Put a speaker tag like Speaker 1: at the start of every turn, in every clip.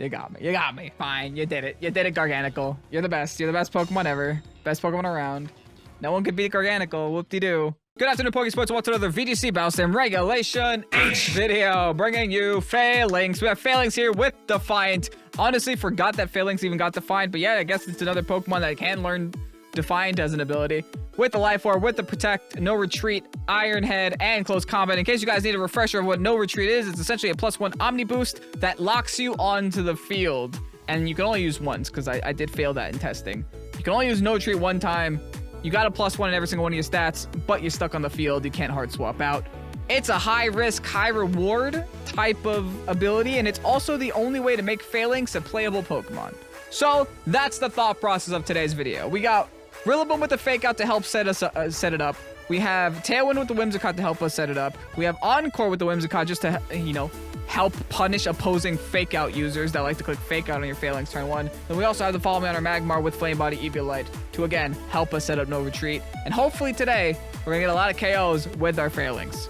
Speaker 1: You got me. You got me. Fine. You did it. You did it, Garganical. You're the best. You're the best Pokemon ever. Best Pokemon around. No one could beat Garganical. Whoop-de-doo. Good afternoon, Pokesports. Welcome to another VGC Battle Sim Regulation H video. Bringing you Falinks. We have Falinks here with Defiant. Honestly, forgot that Falinks even got Defiant. But yeah, I guess it's another Pokemon that can learn Defiant as an ability. With the Life Orb, with the Protect, No Retreat, Iron Head, and Close Combat. In case you guys need a refresher of what No Retreat is, it's essentially a +1 Omni Boost that locks you onto the field. And you can only use once, because I did fail that in testing. You can only use No Retreat one time. You got a +1 in every single one of your stats, but you're stuck on the field. You can't hard swap out. It's a high risk, high reward type of ability, and it's also the only way to make Falinks a playable Pokemon. So that's the thought process of today's video. We got Rillaboom with the Fake Out to help set it up. We have Tailwind with the Whimsicott to help us set it up. We have Encore with the Whimsicott just to, you know, help punish opposing Fake Out users that like to click Fake Out on your Falinks turn 1. Then we also have the Follow Me on our Magmar with Flame Body Eviolite to, again, help us set up No Retreat. And hopefully today, we're going to get a lot of KOs with our Falinks.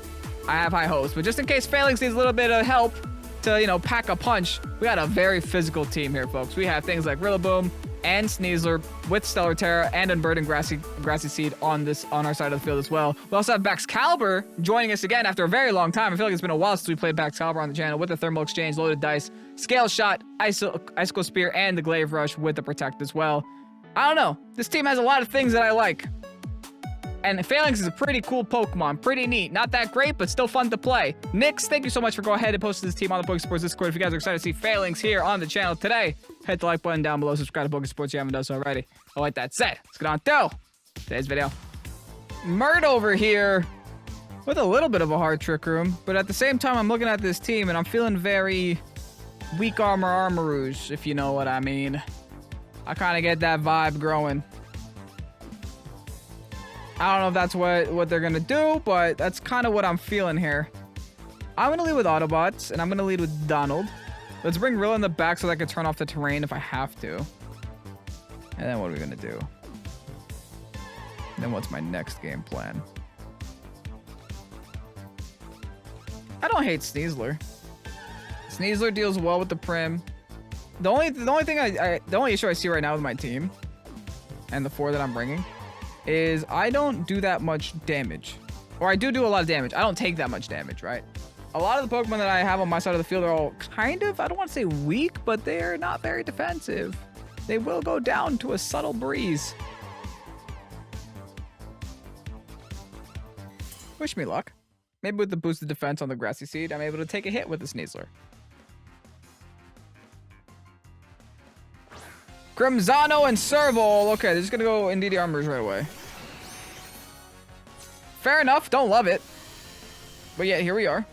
Speaker 1: I have high hopes, but just in case Falinks needs a little bit of help to, you know, pack a punch, we got a very physical team here, folks. We have things like Rillaboom and Sneasler with Stellar Terra and Unburdened Grassy Seed on our side of the field as well. We also have Baxcalibur joining us again after a very long time. I feel like it's been a while since we played Baxcalibur on the channel with the Thermal Exchange, Loaded Dice, Scale Shot, Icicle Spear, and the Glaive Rush with the Protect as well. I don't know. This team has a lot of things that I like. And Falinks is a pretty cool Pokemon. Pretty neat. Not that great, but still fun to play. Nix, thank you so much for going ahead and posting this team on the Pokesports Discord. If you guys are excited to see Falinks here on the channel today, hit the like button down below. Subscribe to Pokesports if you haven't done so already. All right, that said, let's get on to today's video. Mert over here with a little bit of a hard Trick Room, but at the same time, I'm looking at this team and I'm feeling very weak armor rouge, if you know what I mean. I kind of get that vibe growing. I don't know if that's what they're going to do, but that's kind of what I'm feeling here. I'm going to lead with Autobots, and I'm going to lead with Donald. Let's bring Rilla in the back so that I can turn off the terrain if I have to. And then what are we going to do? And then what's my next game plan? I don't hate Sneasler. Sneasler deals well with the Prim. The only issue I see right now with my team, and the 4 that I'm bringing, is I don't do that much damage. Or I do a lot of damage. I don't take that much damage, right? A lot of the Pokemon that I have on my side of the field are all kind of, I don't want to say weak, but they're not very defensive. They will go down to a subtle breeze. Wish me luck. Maybe with the boosted defense on the Grassy Seed, I'm able to take a hit with the Sneasler. Crimzano and Serval. Okay, they're just gonna go NDD armors right away. Fair enough. Don't love it. But yeah, here we are.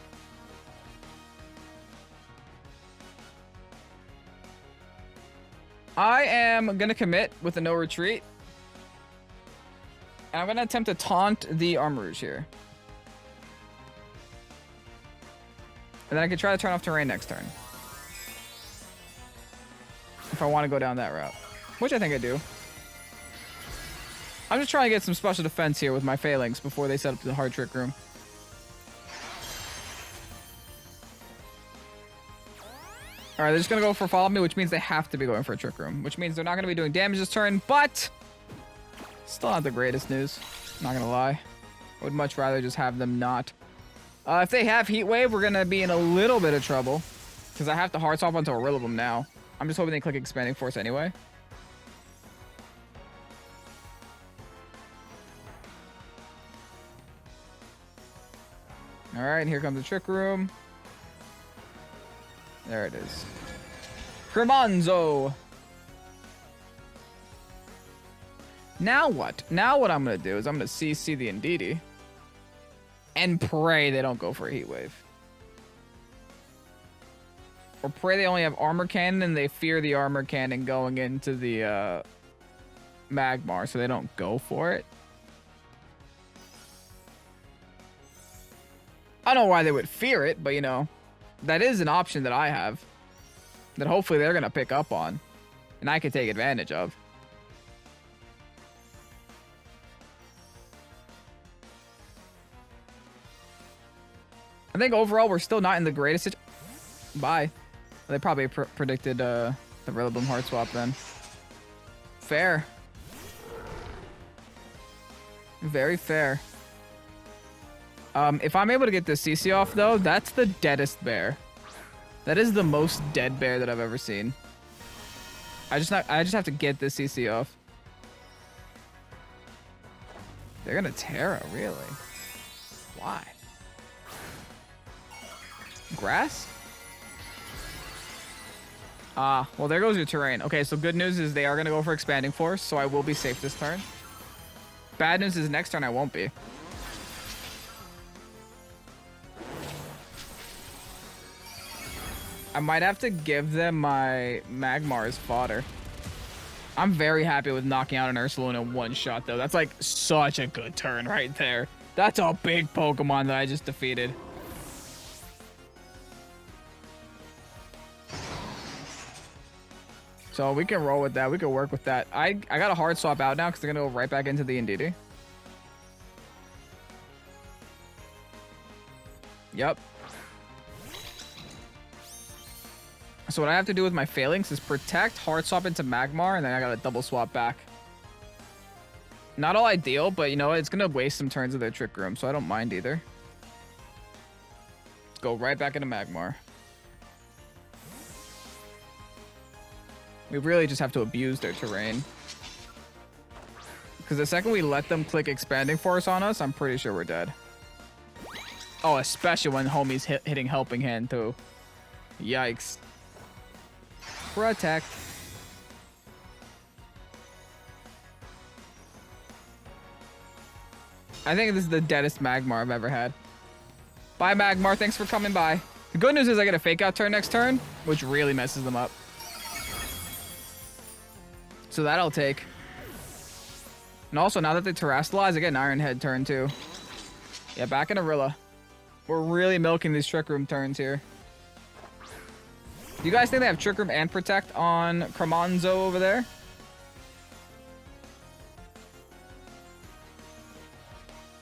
Speaker 1: I am gonna commit with a No Retreat. And I'm gonna attempt to taunt the Armorers here. And then I can try to turn off terrain next turn. If I want to go down that route. Which I think I do. I'm just trying to get some special defense here with my Falinks before they set up the hard Trick Room. Alright, they're just going to go for Follow Me, which means they have to be going for a Trick Room. Which means they're not going to be doing damage this turn, but still not the greatest news. Not going to lie. I would much rather just have them not. If they have Heat Wave, we're going to be in a little bit of trouble. Because I have to hard swap onto a Rillaboom now. I'm just hoping they click Expanding Force anyway. Alright, here comes the Trick Room. There it is. Cremonzo! Now what? Now what I'm going to do is I'm going to CC the Indeedee. And pray they don't go for a Heat Wave. Or pray they only have Armor Cannon and they fear the Armor Cannon going into the Magmar, so they don't go for it. I don't know why they would fear it, but you know, that is an option that I have. That hopefully they're going to pick up on. And I can take advantage of. I think overall we're still not in the greatest situation. Bye. They probably predicted the Rillaboom Heart Swap then. Fair. Very fair. If I'm able to get this CC off though, that's the deadest bear. That is the most dead bear that I've ever seen. I just have to get this CC off. They're gonna Terra, really? Why? Grass? Ah, well there goes your terrain. Okay, so good news is they are gonna go for Expanding Force, so I will be safe this turn. Bad news is next turn I won't be. I might have to give them my Magmar as fodder. I'm very happy with knocking out an Ursaluna in one shot, though. That's like such a good turn right there. That's a big Pokemon that I just defeated. So we can roll with that. We can work with that. I got a hard swap out now because they're going to go right back into the Indeedee. Yep. So what I have to do with my Falinks is protect, hard swap into Magmar, and then I got to double swap back. Not all ideal, but you know, it's going to waste some turns of their Trick Room, so I don't mind either. Let's go right back into Magmar. We really just have to abuse their terrain. Because the second we let them click Expanding Force on us, I'm pretty sure we're dead. Oh, especially when homie's hitting Helping Hand, too. Yikes. Protect. I think this is the deadest Magmar I've ever had. Bye, Magmar. Thanks for coming by. The good news is I get a Fake Out turn next turn, which really messes them up. So that I'll take. And also, now that they Terrastallize, I get an Iron Head turn, too. Yeah, back in Arilla. We're really milking these Trick Room turns here. Do you guys think they have Trick Room and Protect on Cramonzo over there?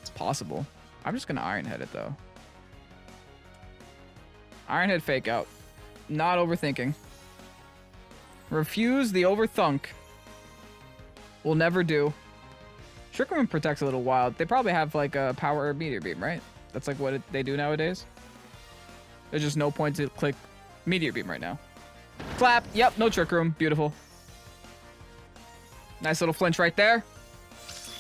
Speaker 1: It's possible. I'm just going to Iron Head it, though. Iron Head Fake Out. Not overthinking. Refuse the Overthunk. Will never do. Trick Room Protect's a little wild. They probably have like a Power Meteor Beam, right? That's like what they do nowadays. There's just no point to click Meteor Beam right now. Clap. Yep, no Trick Room. Beautiful. Nice little flinch right there.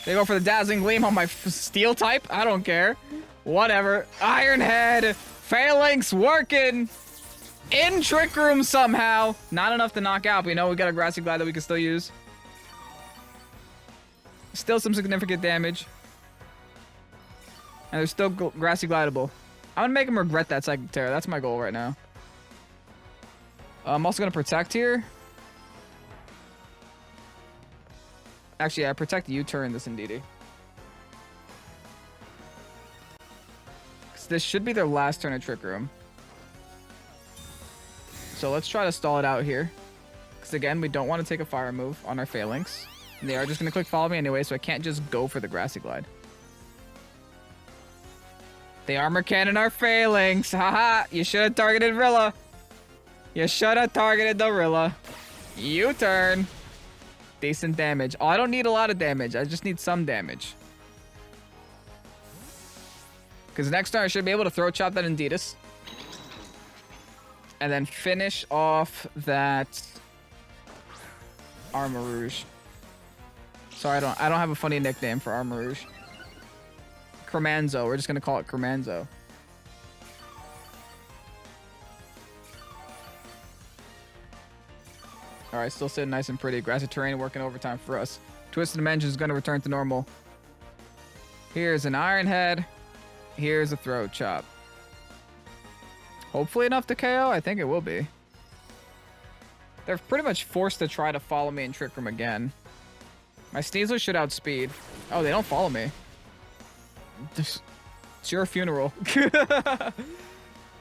Speaker 1: They go for the Dazzling Gleam on my Steel type. I don't care. Whatever. Iron Head. Falinks working. In Trick Room somehow. Not enough to knock out, but you know, we got a Grassy Glide that we can still use. Still some significant damage. And they're still Grassy Glideable. I'm going to make him regret that Psychic Terror. That's my goal right now. I'm also going to Protect here. Actually, I Protect U-turn this Indeedee. This should be their last turn of Trick Room. So let's try to stall it out here. Because again, we don't want to take a fire move on our Falinks. And they are just going to click Follow Me anyway, so I can't just go for the Grassy Glide. They Armor Cannon our Falinks. Haha, you should have targeted Rilla. You should have targeted the Rilla. U-turn. Decent damage. Oh, I don't need a lot of damage. I just need some damage. Because next turn I should be able to Throat Chop that Indeedus. And then finish off that Armarouge. Sorry, I don't have a funny nickname for Armarouge. Cramanzo. We're just gonna call it Cramanzo. Alright, still sitting nice and pretty. Grassy terrain working overtime for us. Twisted Dimension is gonna return to normal. Here's an Iron Head. Here's a Throat Chop. Hopefully enough to KO. I think it will be. They're pretty much forced to try to follow me and Trick Room again. My Sneasler should outspeed. Oh, they don't follow me. It's your funeral.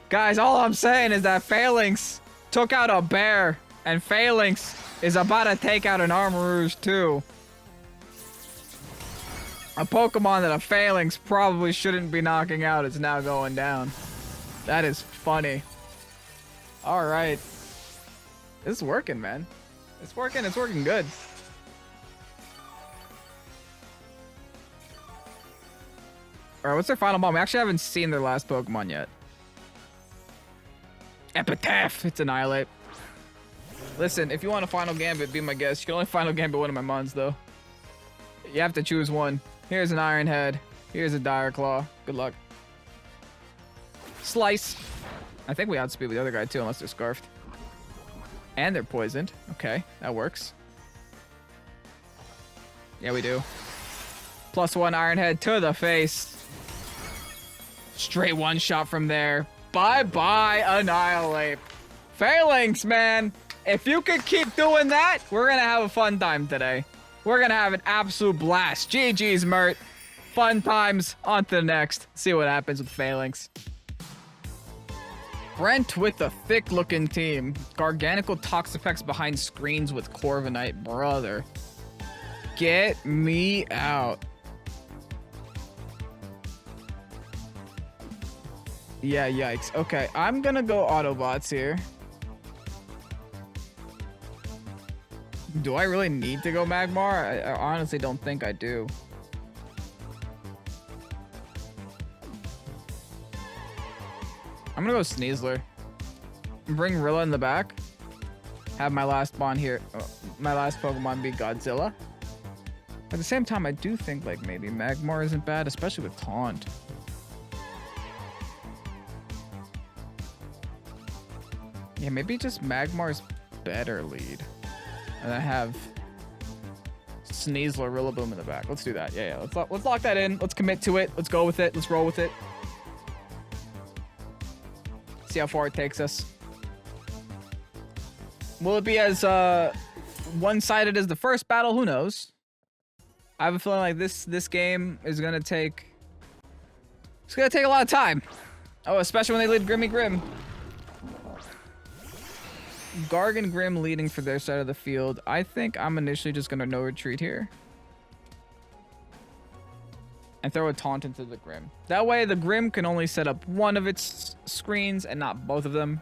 Speaker 1: Guys, all I'm saying is that Falinks took out a bear, and Falinks is about to take out an Armarouge too. A Pokemon that a Falinks probably shouldn't be knocking out is now going down. That is funny. All right. This is working, man. It's working good. Alright, what's their final bomb? We actually haven't seen their last Pokemon yet. Epitaph! It's Annihilate. Listen, if you want a Final Gambit, be my guest. You can only Final Gambit one of my mons, though. You have to choose one. Here's an Iron Head. Here's a Dire Claw. Good luck. Slice. I think we outspeed the other guy, too, unless they're Scarfed. And they're poisoned. Okay, that works. Yeah, we do. +1 Iron Head to the face. Straight one shot from there. Bye-bye, Annihilate. Falinks, man. If you could keep doing that, we're going to have a fun time today. We're going to have an absolute blast. GG's, Mert. Fun times. On to the next. See what happens with Falinks. Brent with a thick-looking team. Garganical Toxapex behind screens with Corviknight. Brother. Get me out. Yeah, yikes. Okay, I'm gonna go Autobots here. Do I really need to go Magmar? I honestly don't think I do. I'm gonna go Sneasler. Bring Rilla in the back. Have my last bond here. My last Pokemon be Godzilla. At the same time, I do think like maybe Magmar isn't bad, especially with Taunt. Yeah, maybe just Magmar's better lead. And I have Sneasler, Rillaboom in the back. Let's do that. Yeah. Let's lock that in. Let's commit to it. Let's go with it. Let's roll with it. See how far it takes us. Will it be as one-sided as the first battle? Who knows? I have a feeling like this game is gonna take. It's gonna take a lot of time. Oh, especially when they lead Grimmy Grim. Garg and Grim leading for their side of the field. I think I'm initially just gonna no retreat here. And throw a taunt into the Grim. That way the Grim can only set up one of its screens and not both of them.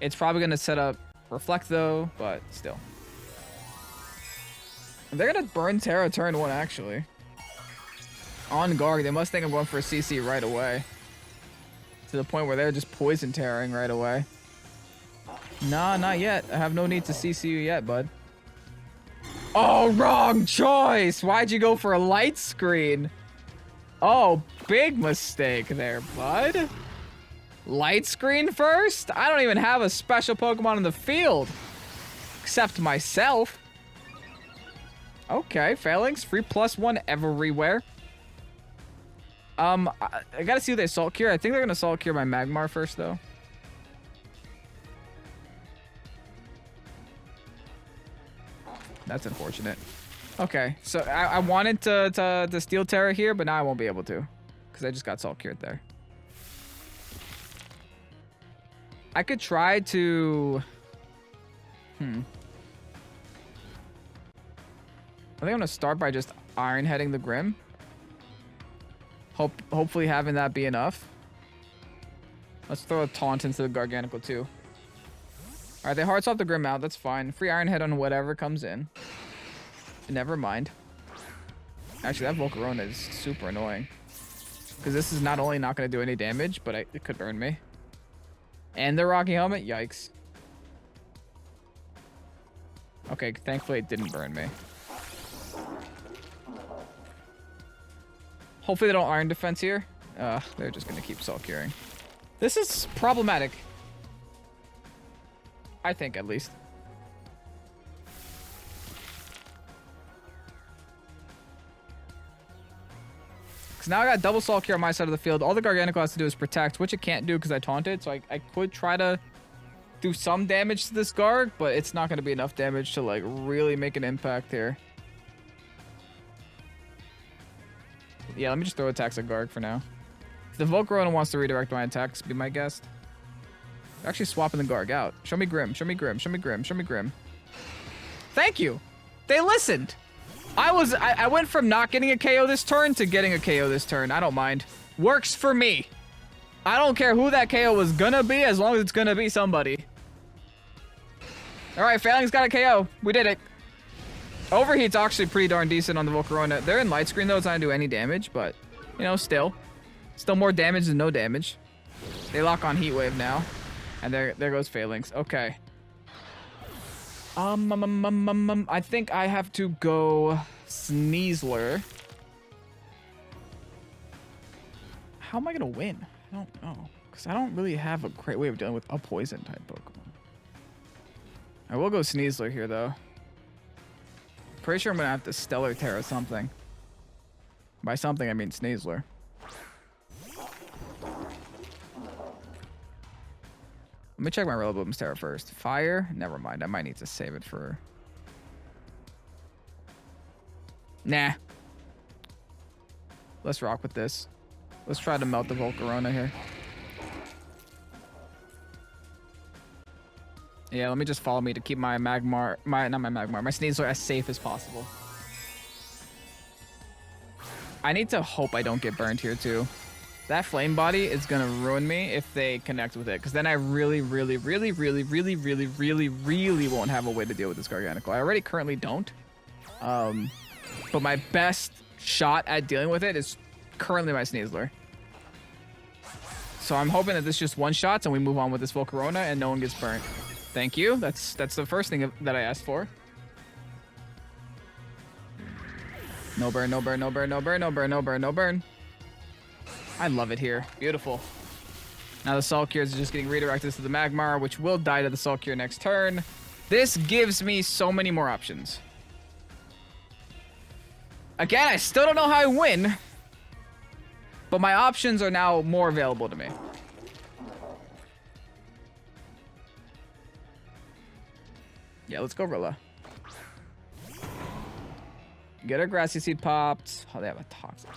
Speaker 1: It's probably gonna set up Reflect though, but still. They're gonna burn Terra turn 1 actually. On Garg, they must think I'm going for a CC right away. To the point where they're just poison Terraing right away. Nah, not yet. I have no need to CC you yet, bud. Oh, wrong choice! Why'd you go for a light screen? Oh, big mistake there, bud. Light screen first? I don't even have a special Pokemon in the field. Except myself. Okay, Falinks, free +1 everywhere. I gotta see what they Salt Cure. I think they're gonna Salt Cure my Magmar first, though. That's unfortunate. Okay, so I wanted to Steel Terra here, but now I won't be able to. Because I just got Salt Cured there. I could try to... I think I'm going to start by just Iron Heading the Grim. Hopefully having that be enough. Let's throw a Taunt into the Garganical too. Alright, they Hearts off the Grim out. That's fine. Free Iron Head on whatever comes in. Never mind. Actually, that Volcarona is super annoying. Because this is not only not going to do any damage, but it could burn me. And the Rocky Helmet? Yikes. Okay, thankfully it didn't burn me. Hopefully they don't Iron Defense here. They're just going to keep Salt Curing. This is problematic. I think, at least. Because now I got double Salt Cure on my side of the field. All the Garganical has to do is protect, which it can't do because I taunted. So I could try to do some damage to this Garg, but it's not going to be enough damage to like really make an impact here. Yeah, let me just throw attacks at Garg for now. If the Volcarona wants to redirect my attacks, be my guest. They're actually swapping the Garg out. Show me Grim, show me Grim, show me Grim, show me Grim. Thank you. They listened. I went from not getting a KO this turn to getting a KO this turn. I don't mind. Works for me. I don't care who that KO was gonna be as long as it's gonna be somebody. All right, Falinks got a KO. We did it. Overheat's actually pretty darn decent on the Volcarona. They're in light screen though. It's not gonna do any damage, but you know, still more damage than no damage. They lock on Heat Wave now, and there goes Falinks. Okay. I think I have to go Sneasler. How am I gonna win? I don't know, because I don't really have a great way of dealing with a poison type Pokemon. I will go Sneasler here though. Pretty sure I'm gonna have to Stellar Terra something. By something I mean Sneasler. Let me check my Rillaboom's Terra first. Fire? Never mind. I might need to save it for... Nah. Let's rock with this. Let's try to melt the Volcarona here. Yeah, let me just follow me to keep my Magmar... my Sneasler as safe as possible. I need to hope I don't get burned here too. That Flame Body is gonna ruin me if they connect with it, because then I really won't have a way to deal with this Garganacl. I already currently don't. But my best shot at dealing with it is currently my Sneasler. So I'm hoping that this just one shots and we move on with this Volcarona and no one gets burnt. Thank you. That's the first thing that I asked for. No burn, no burn, no burn, no burn, no burn, no burn, no burn. I love it here. Beautiful. Now the Sulkier is just getting redirected to the Magmar, which will die to the Sulkier next turn. This gives me so many more options. Again, I still don't know how I win, but my options are now more available to me. Yeah, let's go Rilla. Get our Grassy Seed popped. Oh, they have a Toxic.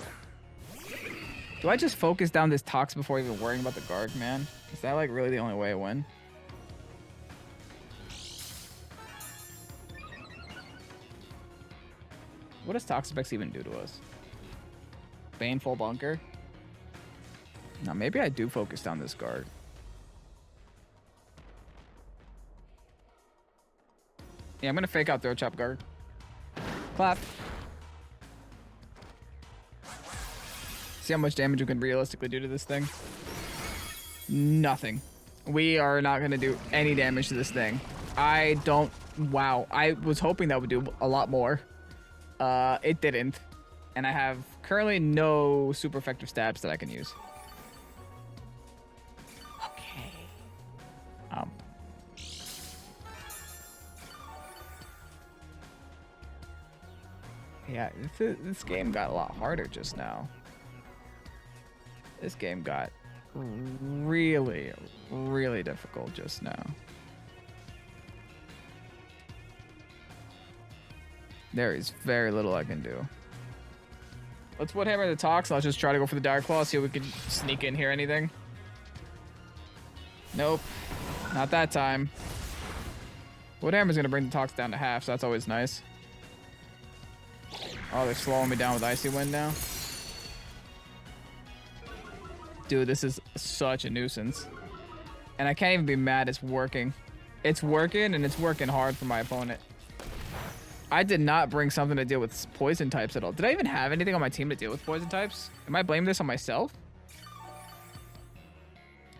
Speaker 1: Do I just focus down this Tox before even worrying about the Garg, man? Is that like really the only way I win? What does Toxapex even do to us? Baneful Bunker? Now maybe I do focus down this Garg. Yeah, I'm gonna fake out Throat Chop Garg. Clap. See how much damage we can realistically do to this thing? Nothing. We are not going to do any damage to this thing. I don't... Wow. I was hoping that would do a lot more. It didn't. And I have currently no super effective stabs that I can use. Okay. Yeah, this game got a lot harder just now. This game got really difficult just now. There is very little I can do. Let's Woodhammer the Tox. I'll just try to go for the Dire Claw, see if we can sneak in here anything. Nope. Not that time. Woodhammer's gonna bring the Tox down to half, so that's always nice. Oh, they're slowing me down with Icy Wind now. Dude, this is such a nuisance. And I can't even be mad it's working. It's working, and it's working hard for my opponent. I did not bring something to deal with poison types at all. Did I even have anything on my team to deal with poison types? Am I blaming this on myself?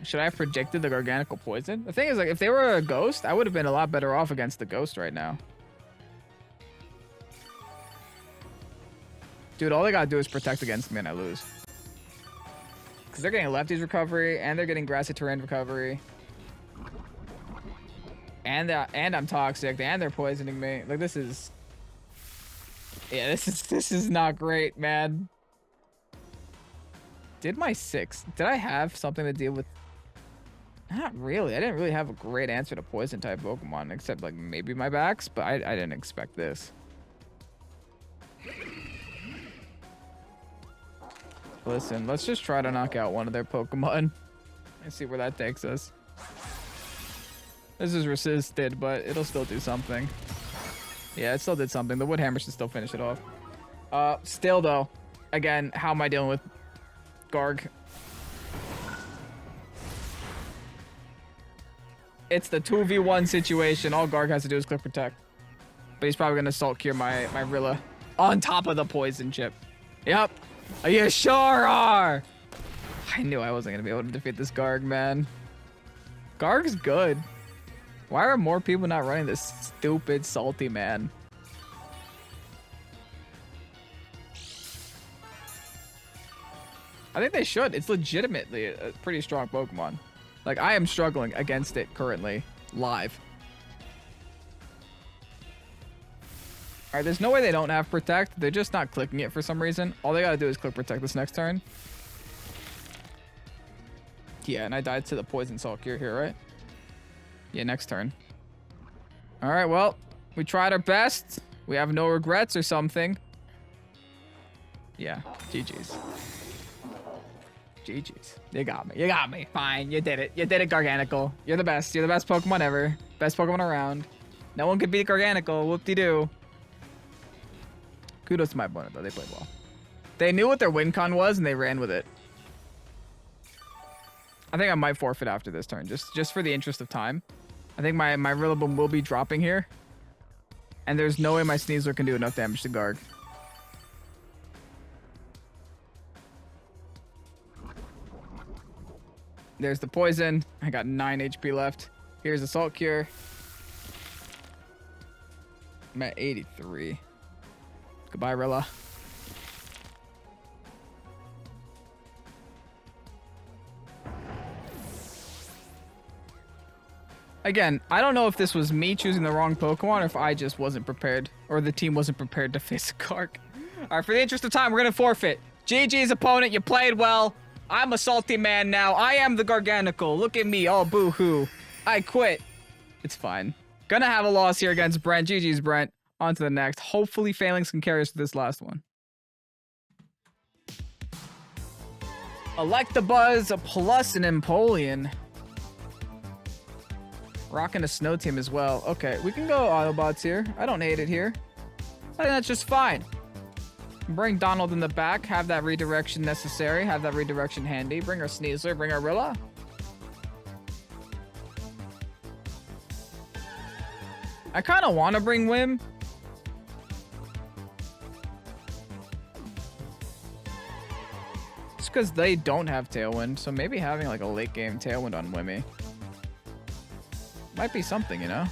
Speaker 1: Should I have predicted the Garganacl poison? The thing is, like, if they were a ghost, I would have been a lot better off against the ghost right now. Dude, all they gotta do is protect against me and I lose. Because they're getting Lefty's recovery, and they're getting Grassy Terrain recovery. And I'm toxic, and they're poisoning me. Like, this is... Yeah, this is not great, man. Did I have something to deal with? Not really. I didn't really have a great answer to poison type Pokemon, except like maybe my backs, but I didn't expect this. Listen, let's just try to knock out one of their Pokemon and see where that takes us. This is resisted, but it'll still do something. Yeah, it still did something. The Woodhammer should still finish it off. Still though, again, how am I dealing with Garg? It's the 2v1 situation. All Garg has to do is click protect. But he's probably gonna Salt Cure my Rilla on top of the poison chip. Yep. You sure are. I knew I wasn't gonna be able to defeat this Garg, man. Garg's good. Why are more people not running this stupid salty man? I think they should. It's legitimately a pretty strong Pokemon. Like, I am struggling against it currently, live. Alright, there's no way they don't have Protect. They're just not clicking it for some reason. All they gotta do is click Protect this next turn. Yeah, and I died to the Poison Salt Cure here, right? Yeah, next turn. Alright, well, we tried our best. We have no regrets or something. Yeah, GG's. GG's. You got me. You got me. Fine, you did it. You did it, Garganacl. You're the best. You're the best Pokemon ever. Best Pokemon around. No one could beat Garganacl. Whoop-de-doo. Kudos to my opponent, though. They played well. They knew what their win con was, and they ran with it. I think I might forfeit after this turn, just for the interest of time. I think my Rillaboom will be dropping here. And there's no way my Sneasler can do enough damage to Garg. There's the poison. I got 9 HP left. Here's the Salt Cure. I'm at 83. Goodbye, Rilla. Again, I don't know if this was me choosing the wrong Pokemon or if I just wasn't prepared or the team wasn't prepared to face a Garg. All right, for the interest of time, we're going to forfeit. GG's opponent, you played well. I'm a salty man now. I am the Garganacl. Look at me, all boo-hoo. I quit. It's fine. Gonna have a loss here against Brent. GG's, Brent. On to the next. Hopefully, Falinks can carry us to this last one. Electabuzz plus an Empoleon. Rocking a Snow Team as well. Okay, we can go Autobots here. I don't hate it here. I think that's just fine. Bring Donald in the back. Have that redirection necessary. Have that redirection handy. Bring our Sneasler. Bring our Rilla. I kind of want to bring Whim. Just because they don't have Tailwind. So maybe having like a late game Tailwind on Wimmy might be something, you know?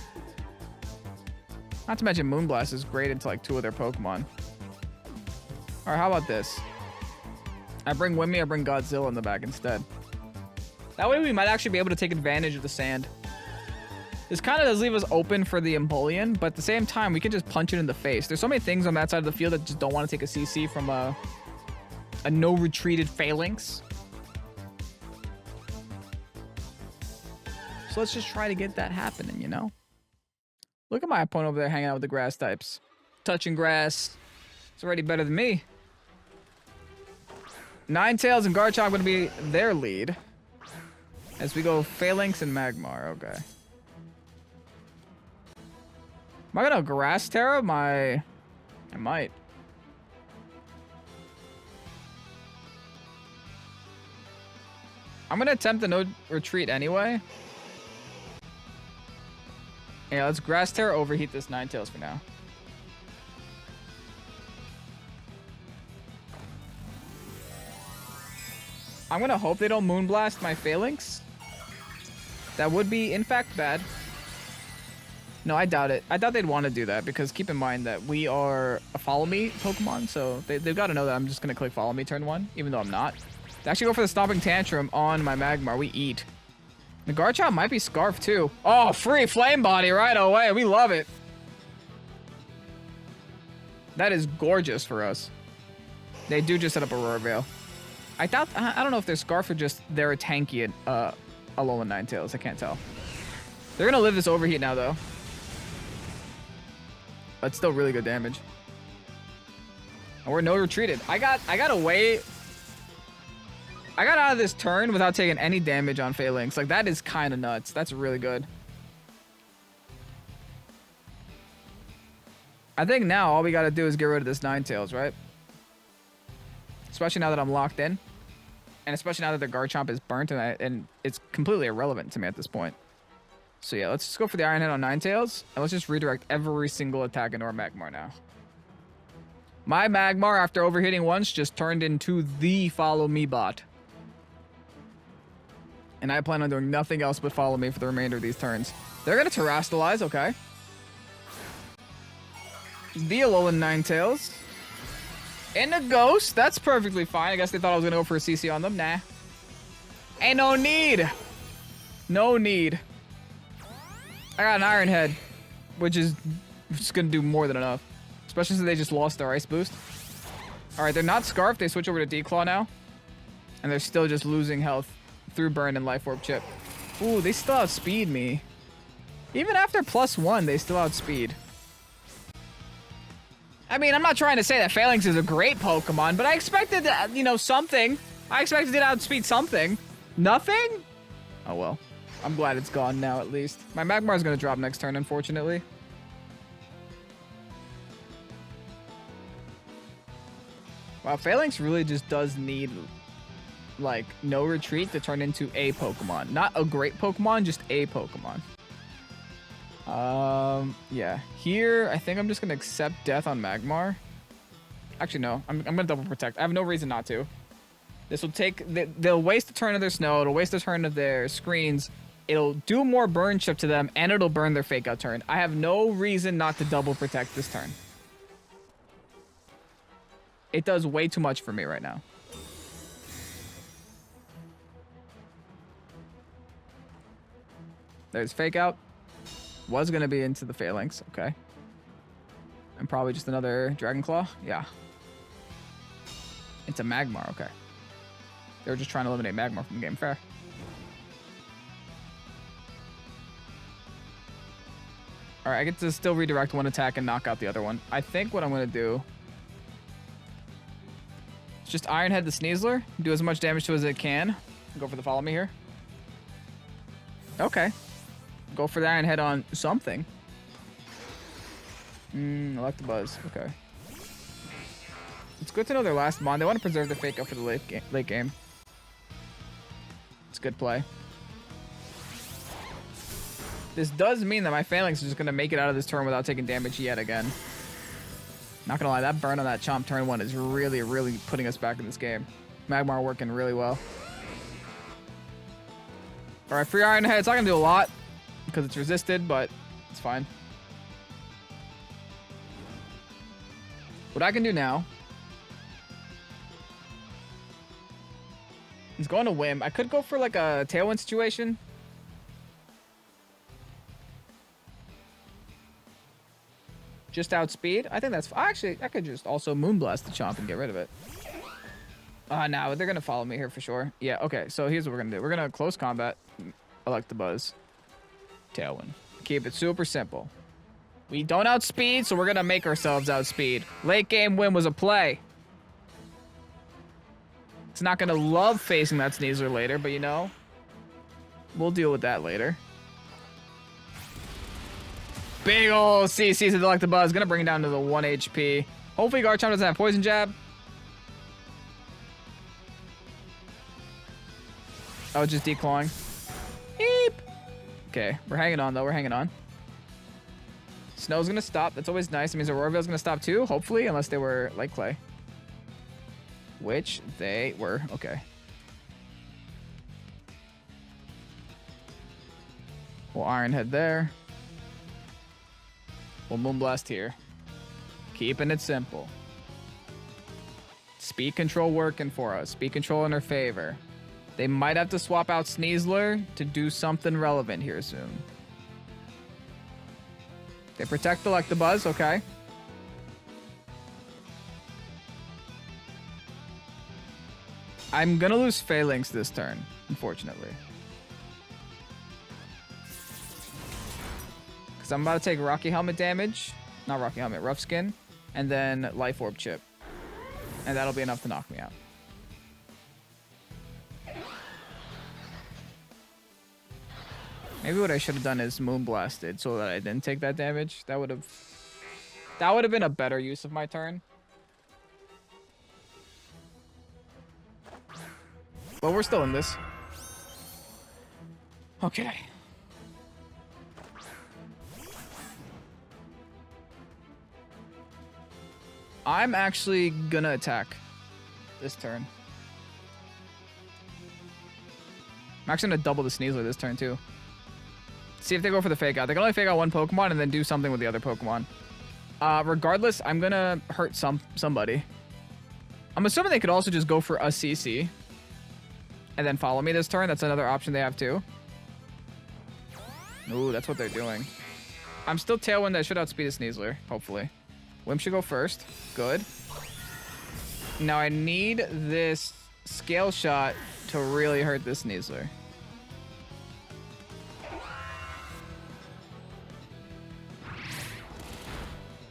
Speaker 1: Not to mention Moonblast is great into like 2 of their Pokemon. Alright, how about this? I bring Wimmy, I bring Godzilla in the back instead. That way we might actually be able to take advantage of the sand. This kind of does leave us open for the Empoleon, but at the same time, we can just punch it in the face. There's so many things on that side of the field that just don't want to take a CC from a no-retreated Falinks. So let's just try to get that happening, you know? Look at my opponent over there hanging out with the grass types. Touching grass. It's already better than me. Ninetales and Garchomp going to be their lead. As we go Falinks and Magmar. Okay. Am I going to Grass Terra? I might. I'm going to attempt the no retreat anyway. Yeah, let's Grass Terra overheat this Ninetales for now. I'm gonna hope they don't Moonblast my Falinks. That would be, in fact, bad. No, I doubt it. I doubt they'd want to do that because keep in mind that we are a Follow Me Pokemon, so they've got to know that I'm just gonna click Follow Me turn 1, even though I'm not. They actually go for the Stomping Tantrum on my Magmar. We eat. The Garchomp might be Scarf too. Oh, free Flame Body right away. We love it. That is gorgeous for us. They do just set up Aurora Veil. I don't know if they're Scarf or just they're a tanky Alolan Ninetales. I can't tell. They're gonna live this overheat now though. But still really good damage. And we're no retreated. I got away. I got out of this turn without taking any damage on Falinks. Like that is kind of nuts. That's really good. I think now all we gotta do is get rid of this Ninetales, right? Especially now that I'm locked in. And especially now that the Garchomp is burnt and it's completely irrelevant to me at this point. So yeah, let's just go for the Iron Head on Ninetales, and let's just redirect every single attack into our Magmar now. My Magmar, after overhitting once, just turned into the Follow Me bot. And I plan on doing nothing else but follow me for the remainder of these turns. They're going to Terrastalize, okay. The Alolan Ninetales. And a Ghost, that's perfectly fine. I guess they thought I was going to go for a CC on them. Nah. Ain't no need. No need. I got an Iron Head, which is just going to do more than enough. Especially since they just lost their Ice Boost. Alright, they're not Scarf. They switch over to Declaw now. And they're still just losing health through Burn and Life Orb Chip. Ooh, they still outspeed me. Even after +1, they still outspeed. I mean, I'm not trying to say that Falinks is a great Pokemon, but I expected, you know, something. I expected it to outspeed something. Nothing? Oh, well. I'm glad it's gone now, at least. My Magmar is going to drop next turn, unfortunately. Wow, Falinks really just does need, like, no retreat to turn into a Pokemon. Not a great Pokemon, just a Pokemon. Yeah. Here, I think I'm just going to accept death on Magmar. Actually, no. I'm going to double protect. I have no reason not to. This will take... They'll waste a turn of their snow. It'll waste a turn of their screens. It'll do more burn chip to them, and it'll burn their fake out turn. I have no reason not to double protect this turn. It does way too much for me right now. There's fake out. Was going to be into the Falinks. Okay. And probably just another Dragon Claw. Yeah. It's a Magmar. Okay. They were just trying to eliminate Magmar from the game. Fair. Alright, I get to still redirect one attack and knock out the other one. I think what I'm going to do is just Iron Head the Sneasler. Do as much damage to it as it can. Go for the Follow Me here. Okay. Go for the Iron Head on something. Electabuzz. Okay. It's good to know their last Mon. They want to preserve the fake up for the late game. It's good play. This does mean that my Falinks is just going to make it out of this turn without taking damage yet again. Not going to lie, that burn on that Chomp turn 1 is really, really putting us back in this game. Magmar working really well. Alright, free Iron Head. It's not going to do a lot because it's resisted, but it's fine. What I can do now is go on a whim. I could go for like a Tailwind situation. Just outspeed. I think that's... Actually, I could just also Moonblast the Chomp and get rid of it. No, they're going to follow me here for sure. Yeah, okay. So here's what we're going to do. We're going to close combat. Electabuzz. Tailwind. Keep it super simple. We don't outspeed, so we're going to make ourselves outspeed. Late game win was a play. It's not going to love facing that Sneasler later, but you know, we'll deal with that later. Big ol' CC to the Electabuzz. Gonna bring it down to the 1 HP. Hopefully Garchomp doesn't have Poison Jab. Oh, just declawing. Beep. Okay, we're hanging on though. We're hanging on. Snow's gonna stop. That's always nice. It means Auroraveil's gonna stop too, hopefully, unless they were like Clay. Which they were. Okay. We'll Iron Head there. We'll Moonblast here. Keeping it simple. Speed control working for us. Speed control in our favor. They might have to swap out Sneasler to do something relevant here soon. They protect the Electabuzz, okay. I'm gonna lose Falinks this turn, unfortunately. Because I'm about to take Rocky Helmet damage. Not Rocky Helmet, Rough Skin. And then Life Orb Chip. And that'll be enough to knock me out. Maybe what I should have done is Moonblasted so that I didn't take that damage. That would have been a better use of my turn. But we're still in this. Okay. I'm actually gonna attack this turn. I'm actually gonna double the Sneasler this turn too. See if they go for the fake out. They can only fake out one Pokemon and then do something with the other Pokemon. Regardless, I'm gonna hurt somebody. I'm assuming they could also just go for a CC and then follow me this turn. That's another option they have too. Ooh, that's what they're doing. I'm still Tailwind. I should outspeed a Sneasler, hopefully. Wimp should go first. Good. Now I need this Scale Shot to really hurt this Sneasler.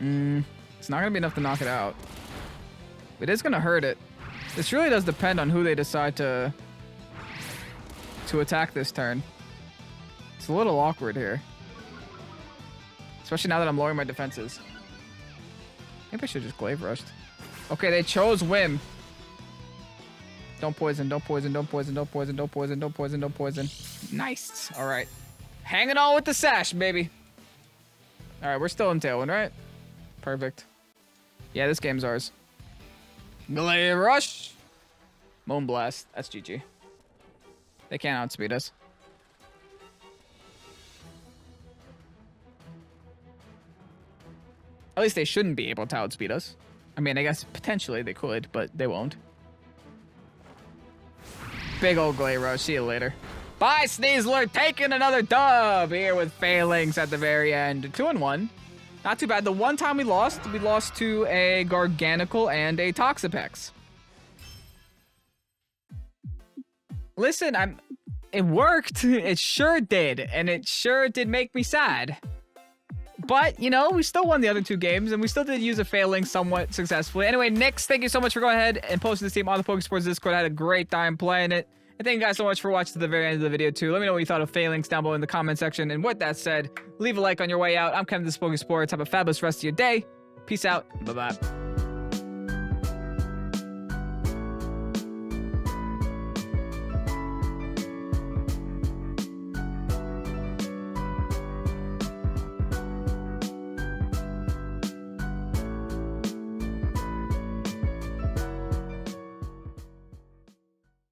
Speaker 1: It's not going to be enough to knock it out. It is going to hurt it. This really does depend on who they decide to attack this turn. It's a little awkward here. Especially now that I'm lowering my defenses. Maybe I should just Glaive Rushed. Okay, they chose Whim. Don't poison, don't poison, don't poison, don't poison, don't poison, don't poison, don't poison. Nice. All right. Hanging on with the sash, baby. All right, we're still in Tailwind, right? Perfect. Yeah, this game's ours. Glaive Rush. Moonblast. That's GG. They can't outspeed us. At least they shouldn't be able to outspeed us. I mean, I guess potentially they could, but they won't. Big old Glaive Rush. See you later. Bye, Sneasler. Taking another dub here with Falinks at the very end. 2-1. Not too bad. The one time we lost to a Garganacl and a Toxapex. Listen, it worked. It sure did. And it sure did make me sad. But, you know, we still won the other two games, and we still did use a Falinks somewhat successfully. Anyway, Nix, thank you so much for going ahead and posting this team on the Pokesports Discord. I had a great time playing it. And thank you guys so much for watching to the very end of the video, too. Let me know what you thought of Falinks down below in the comment section. And with that said, leave a like on your way out. I'm Ken, this is Pokesports. Have a fabulous rest of your day. Peace out. Bye-bye.